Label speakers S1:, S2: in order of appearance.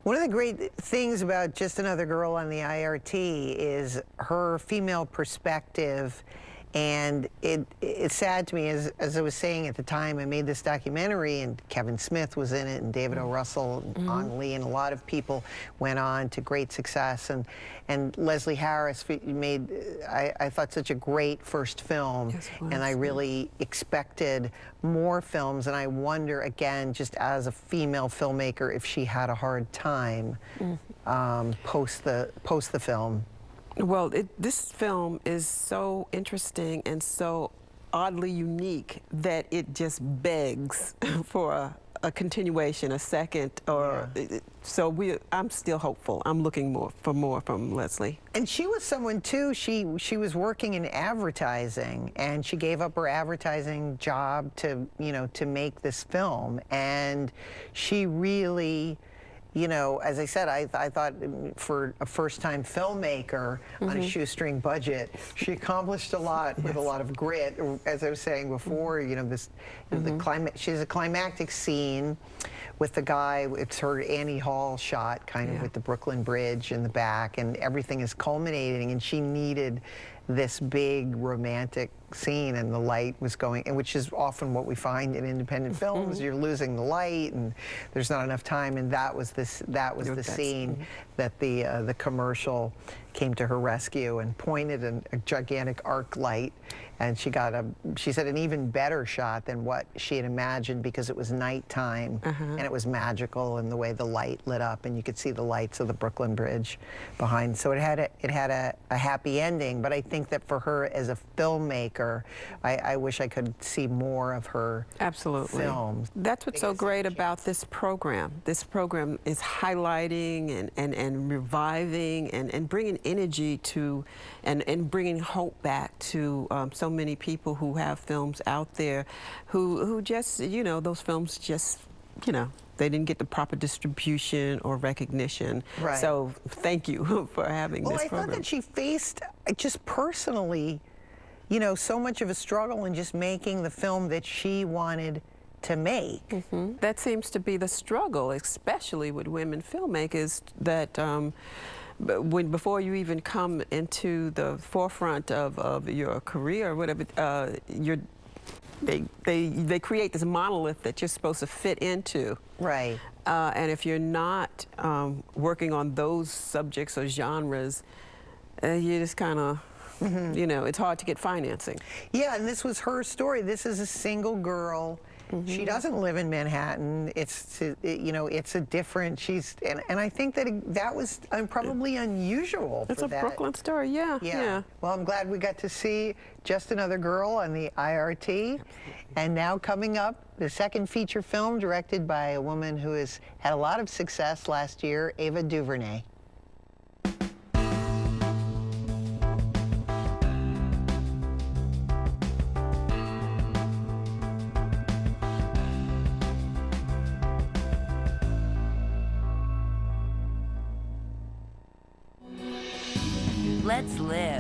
S1: One of the great things about Just Another Girl on the I.R.T. is her female perspective, and it's sad to me, as I was saying at the time, I made this documentary, and Kevin Smith was in it, and David O. Russell, and Ang Lee, and a lot of people went on to great success, and Leslie Harris made, I thought, such a great first film, yes, and I really expected more films, and I wonder, again, just as a female filmmaker, if she had a hard time post the film.
S2: Well, this film is so interesting and so oddly unique that it just begs for a continuation, a second, or so I'm still hopeful. I'm looking for more from Leslie.
S1: And she was someone too. She was working in advertising, and she gave up her advertising job to to make this film, and she really. As I said, I thought for a first-time filmmaker on a shoestring budget, she accomplished a lot with a lot of grit. As I was saying before, she's a climactic scene with the guy. It's her Annie Hall shot, kind of with the Brooklyn Bridge in the back, and everything is culminating. And she needed this big romantic scene, and the light was going, and which is often what we find in independent films. You're losing the light, and there's not enough time. And that was the scene that the commercial came to her rescue and pointed a gigantic arc light, and she said an even better shot than what she had imagined, because it was nighttime and it was magical, and the way the light lit up, and you could see the lights of the Brooklyn Bridge behind. So it had a happy ending. But I think that for her as a filmmaker, I wish I could see more of her films.
S2: That's what's so great about this program. This program is highlighting and reviving and bringing energy to and bringing hope back to so many people who have films out there who just, those films just, they didn't get the proper distribution or recognition.
S1: Right.
S2: So thank you for having this program.
S1: Well, I thought that she faced, just personally, so much of a struggle in just making the film that she wanted to make.
S2: That seems to be the struggle, especially with women filmmakers, that before you even come into the forefront of your career or whatever, they create this monolith that you're supposed to fit into.
S1: Right.
S2: And if you're not working on those subjects or genres, you just kind of, it's hard to get financing.
S1: Yeah, and this was her story. This is a single girl. She doesn't live in Manhattan. It's it's a different. And I think that was probably unusual.
S2: It's a Brooklyn story. Yeah.
S1: Well, I'm glad we got to see Just Another Girl on the I.R.T. And now coming up, the second feature film directed by a woman who has had a lot of success last year, Ava DuVernay.
S3: Let's live.